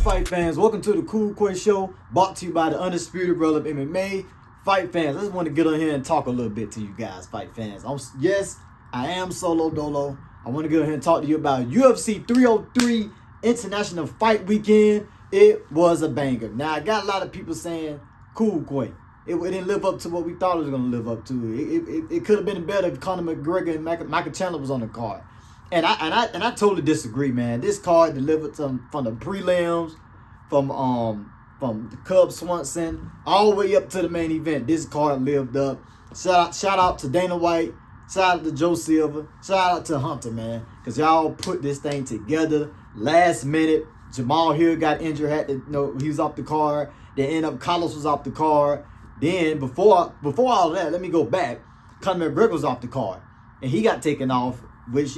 fight fans? Welcome to the Cool Quay Show, brought to you by the Undisputed Brother of MMA. Fight fans, I just want to get on here and talk a little bit to you guys, fight fans. Yes, I am Solo Dolo. I want to get on here and talk to you about UFC 303 International Fight Weekend. It was a banger. Now, I got a lot of people saying, Cool Quay, it didn't live up to what we thought it was going to live up to. It could have been better if Conor McGregor and Michael Chandler was on the card. And I totally disagree, man. This card delivered from the prelims, from the Cub Swanson, all the way up to the main event. This card lived up. Shout out to Dana White. Shout out to Joe Silva. Shout out to Hunter, man, because y'all put this thing together last minute. Jamal Hill got injured. He was off the card. Then ended up Carlos was off the card. Then before all that, let me go back. Conor McGregor was off the card, and he got taken off, which,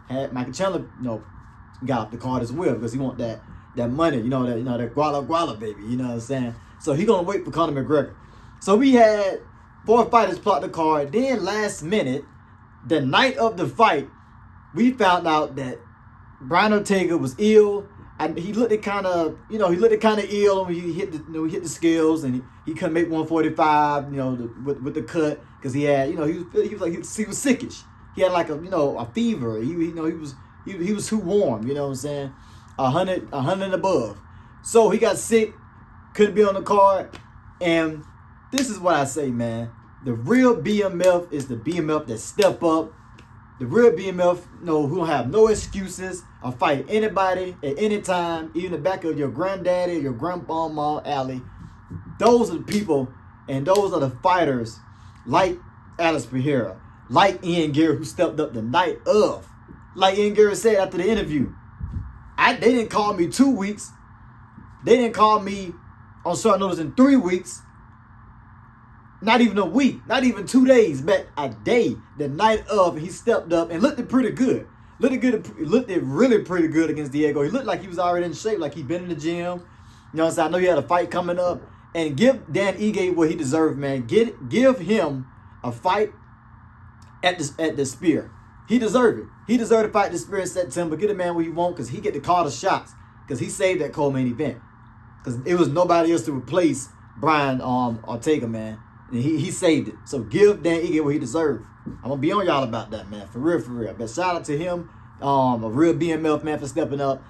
had Michael Chandler, got off the card as well, because he want that money, that guala baby, you know what I'm saying? So he gonna wait for Conor McGregor. So we had 4 fighters plot the card. Then last minute, the night of the fight, we found out that Brian Ortega was ill, and he looked kind of ill when he hit the scales, and he couldn't make 145, with the cut, because he had, he was sickish. He had like a fever. He was too warm, you know what I'm saying? 100 and above. So he got sick, couldn't be on the card. And this is what I say, man. The real BMF is the BMF that step up. The real BMF, who don't have no excuses or fight anybody at any time, even the back of your granddaddy, your grandmama alley. Those are the people, and those are the fighters like Alex Pereira, like Ian Garry, who stepped up the night of. Like Ian Garry said after the interview, they didn't call me 2 weeks. They didn't call me on short notice in 3 weeks. Not even a week. Not even 2 days. But a day. The night of, he stepped up and looked pretty good. Looked really pretty good against Diego. He looked like he was already in shape, like he'd been in the gym. You know what I'm saying? I know he had a fight coming up. And give Dan Ige what he deserved, man. Give him a fight at the Spear. He deserved it. He deserved to fight the Spear in September. Get a man what he want, because he get to call the shots, because he saved that co-main event. Because it was nobody else to replace Brian Ortega, man. And he saved it. So give Dan Ige what he deserved. I'm going to be on y'all about that, man. For real, for real. But shout out to him. A real BMF, man, for stepping up.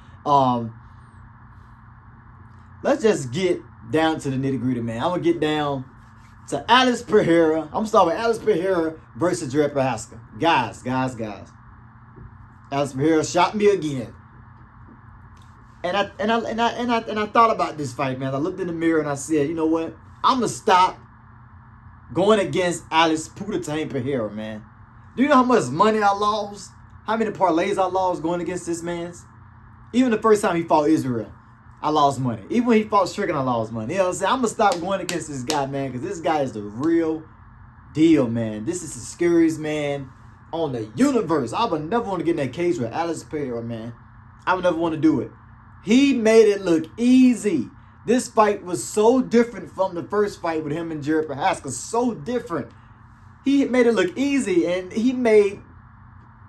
Let's just get down to the nitty-gritty, man. I'm going to get down to Alex Pereira. I'm starting with Alex Pereira versus Garry Prochazka. Guys. Alex Pereira shot me again. And I thought about this fight, man. I looked in the mirror and I said, you know what? I'm gonna stop going against Alex Pereira, man. Do you know how much money I lost? How many parlays I lost going against this man's? Even the first time he fought Israel, I lost money. Even when he fought Strickland, I lost money. You know what I'm saying? I'm going to stop going against this guy, man, because this guy is the real deal, man. This is the scariest man on the universe. I would never want to get in that cage with Alex Pereira, man. I would never want to do it. He made it look easy. This fight was so different from the first fight with him and Garry Prochazka. So different. He made it look easy, and he made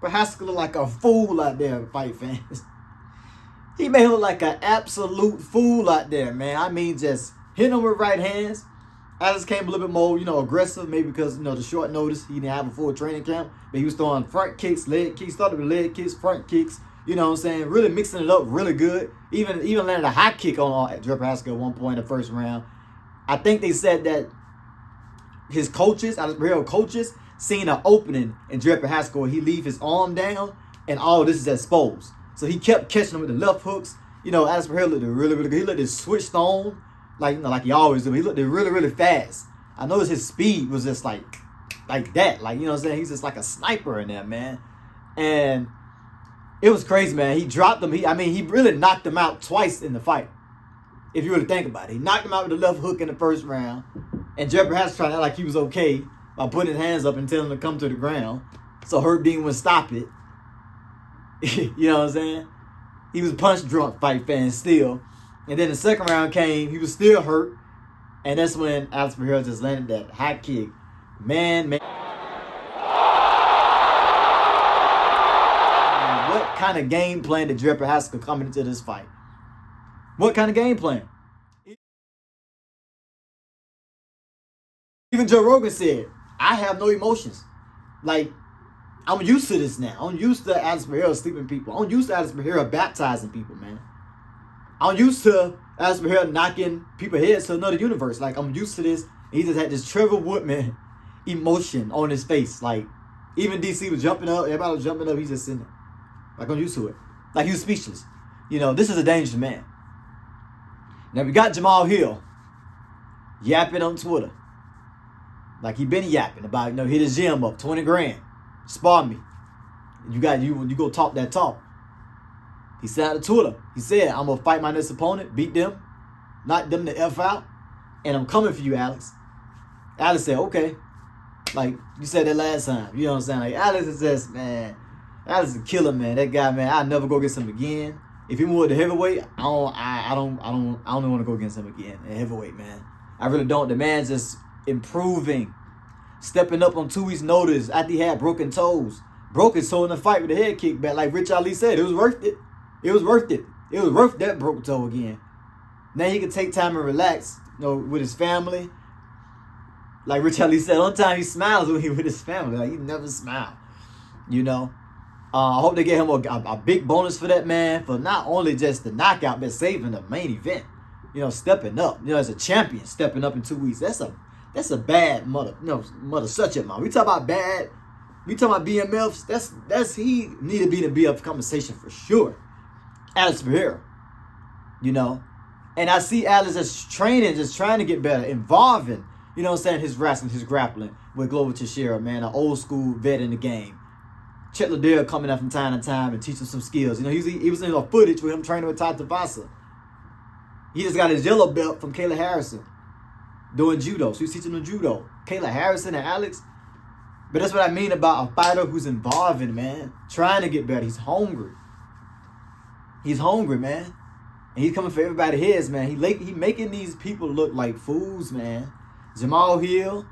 Prochazka look like a fool out there, fight fans. He made him look like an absolute fool out there, man. I mean, just hitting him with right hands. Alex came a little bit more, aggressive, maybe because, the short notice. He didn't have a full training camp. But he was throwing front kicks, leg kicks, started with leg kicks, front kicks. You know what I'm saying? Really mixing it up really good. Even landed a high kick on Garry Prochazka at one point in the first round. I think they said that his coaches, Alex Pereira coaches, seen an opening in Garry Prochazka where he leave his arm down and all this is exposed. So he kept catching him with the left hooks. Alex Pereira looked really, really good. He looked switched on, like he always do. He looked really, really fast. I noticed his speed was just like that. Like, you know what I'm saying? He's just like a sniper in there, man. And it was crazy, man. He dropped him. He really knocked him out twice in the fight. If you really think about it. He knocked him out with the left hook in the first round. And Garry Prochazka tried to act like he was okay by putting his hands up and telling him to come to the ground. So Herb Dean would stop it. You know what I'm saying? He was punch drunk, fight fan still. And then the second round came, he was still hurt. And that's when Alex Pereira just landed that high kick. Man. What kind of game plan did Garry Prochazka coming into this fight? What kind of game plan? Even Joe Rogan said, I have no emotions. Like, I'm used to this now. I'm used to Alex Pereira sleeping people. I'm used to Alex Pereira baptizing people, man. I'm used to Alex Pereira knocking people's heads to another universe. Like, I'm used to this. He just had this Trevor Woodman emotion on his face. Like, even DC was jumping up. Everybody was jumping up. He's just sitting there. Like, I'm used to it. Like, he was speechless. You know, this is a dangerous man. Now, we got Jamal Hill yapping on Twitter. Like, he been yapping about, you know, hit his gym up, 20 grand. Spar me. You go talk that talk. He said on Twitter, he said, I'm going to fight my next opponent, beat them, knock them the F out, and I'm coming for you, Alex. Alex said, okay. Like, you said that last time. You know what I'm saying? Like, Alex is just, man, Alex is a killer, man. That guy, man, I'll never go against him again. If he moved to heavyweight, I don't want to go against him again at heavyweight, man. I really don't. The man's just improving, stepping up on 2 weeks' notice after he had broken toes. Broke his toe in the fight with a head kick back. Like Rich Ali said, it was worth it. It was worth it. It was worth that broke toe again. Now he can take time and relax, you know, with his family. Like Rich Ali said, one time he smiles when he with his family. Like, he never smiled, you know. I hope they get him a big bonus for that, man, for not only just the knockout, but saving the main event. You know, stepping up. You know, as a champion, stepping up in 2 weeks. That's a bad mother such a man. We talk about bad. We talk about BMFs. That's he need to be in the BMF conversation for sure. Alex Pereira, you know, and I see Alex as training, just trying to get better, involving, you know what I'm saying, his wrestling, his grappling with Glover Teixeira, man, an old school vet in the game. Chet Liddell coming out from time to time and teaching some skills. You know, he was in a footage with him training with Ty Tavasa. He just got his yellow belt from Kayla Harrison doing judo. So he's teaching him judo. Kayla Harrison and Alex. But that's what I mean about a fighter who's involving, man. Trying to get better. He's hungry. He's hungry, man. And he's coming for everybody's heads, man. He making these people look like fools, man. Jamal Hill,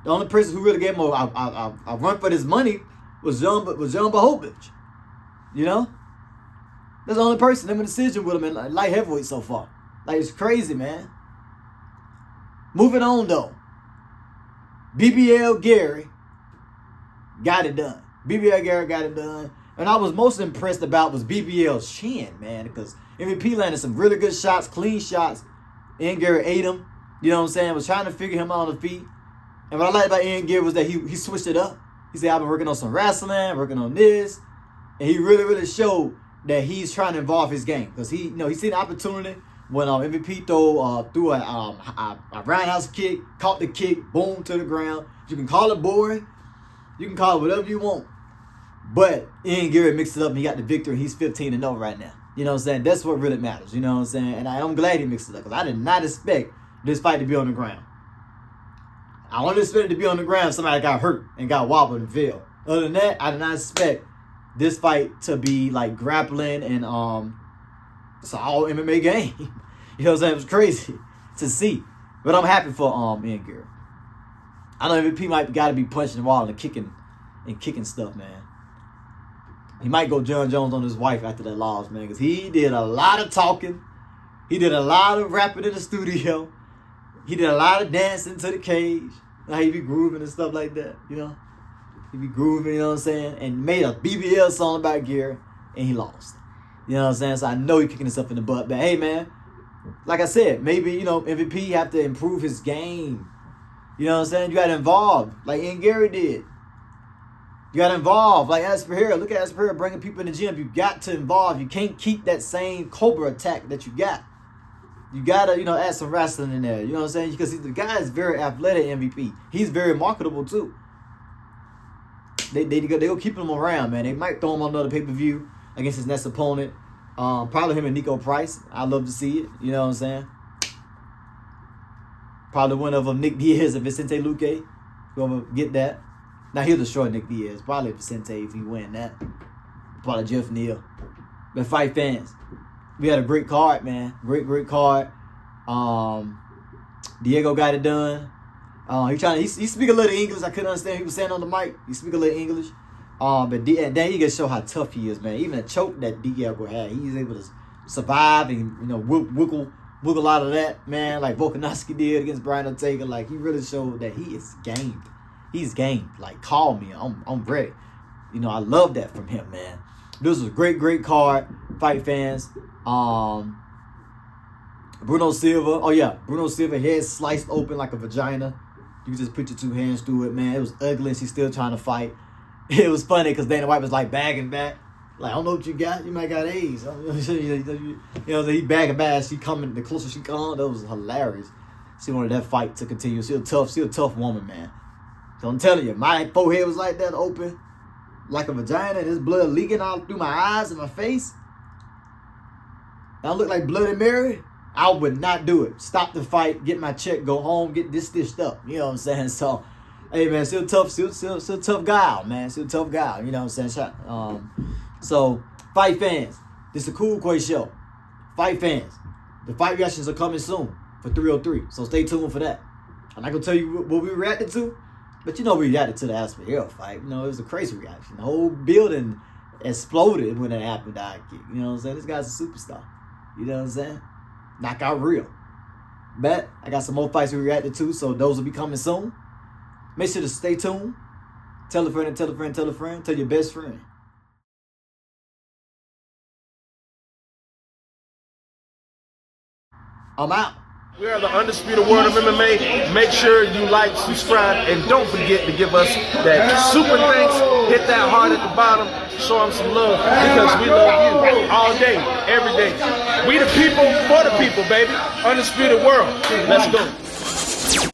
the only person who really gave him a run for this money was John Bohovich. You know? That's the only person that made a decision with him in light heavyweight so far. Like, it's crazy, man. Moving on, though. BBL Garry got it done. BBL Garry got it done. And I was most impressed about was BBL's chin, man, because MVP landed some really good shots, clean shots. Ian Garry ate him. You know what I'm saying? Was trying to figure him out on the feet. And what I liked about Ian Garry was that he switched it up. He said, I've been working on some wrestling, working on this. And he really, really showed that he's trying to involve his game. Because he seen the opportunity when MVP threw a roundhouse kick, caught the kick, boom, to the ground. You can call it boring. You can call it whatever you want. But Ian Garry mixed it up and he got the victory. He's 15-0 right now. You know what I'm saying? That's what really matters. You know what I'm saying? And I'm glad he mixed it up because I did not expect this fight to be on the ground. I only expected it to be on the ground if somebody got hurt and got wobbled and fell. Other than that, I did not expect this fight to be like grappling and it's an all MMA game. You know what I'm saying? It was crazy to see. But I'm happy for Ian Garry. I know MVP might got to be punching the wall and kicking stuff, man. He might go John Jones on his wife after that loss, man, because he did a lot of talking. He did a lot of rapping in the studio. He did a lot of dancing to the cage. How he be grooving and stuff like that, you know? He be grooving, you know what I'm saying? And made a BBL song about Garry, and he lost. You know what I'm saying? So I know he's kicking himself in the butt. But hey, man, like I said, maybe, you know, MVP have to improve his game. You know what I'm saying? You got to involve, like Ian Garry did. You got to involve, like Alex Pereira. Look at Alex Pereira bringing people in the gym. You got to involve. You can't keep that same Cobra attack that you got. You got to, you know, add some wrestling in there. You know what I'm saying? Because the guy is very athletic, MVP. He's very marketable, too. They go keep him around, man. They might throw him on another pay-per-view against his next opponent. Probably him and Nico Price. I'd love to see it. You know what I'm saying? Probably one of them, Nick Diaz and Vicente Luque. Whoever get that. Now, he'll destroy Nick Diaz. Probably Vicente if he win that. Probably Jeff Neal. But fight fans, we had a great card, man. Great card. Diego got it done. He speak a little English. I couldn't understand what he was saying on the mic. He speak a little English. But Dan Ige show how tough he is, man. Even a choke that Diego had, he's able to survive and, you know, wiggle out of that, man, like Volkanovski did against Brian Ortega. Like, he really showed that he is gamed. He's gamed. Like, call me. I'm ready. You know, I love that from him, man. This was a great card, fight fans. Bruno Silva. Oh, yeah. Bruno Silva, head sliced open like a vagina. You just put your 2 hands through it, man. It was ugly, and she's still trying to fight. It was funny because Dana White was, like, bagging back. Like, I don't know what you got. You might got AIDS. You know, he bagging back. She coming, the closer she come, that was hilarious. She wanted that fight to continue. She a tough woman, man. So I'm telling you, my forehead was like that, open, like a vagina, and there's blood leaking out through my eyes and my face. I look like Bloody Mary. I would not do it. Stop the fight, get my check, go home, get this stitched up. You know what I'm saying? So, hey, man, still tough guy, man. Still a tough guy. You know what I'm saying? So, fight fans, this is a Cool Quay show. Fight fans, the fight reactions are coming soon for 303. So stay tuned for that. I'm not gonna tell you what we reacted to, but you know we reacted to the Aspinall fight. You know, it was a crazy reaction. The whole building exploded when it happened. You know what I'm saying? This guy's a superstar. You know what I'm saying? Knockout real. But I got some more fights we reacted to, so those will be coming soon. Make sure to stay tuned. Tell a friend and tell a friend, tell a friend, tell your best friend. I'm out. We are the undisputed world of MMA. Make sure you like, subscribe, and don't forget to give us that super thanks. Hit that heart at the bottom. Show them some love because we love you all day, every day. We the people for the people, baby. Undisputed world. Let's go.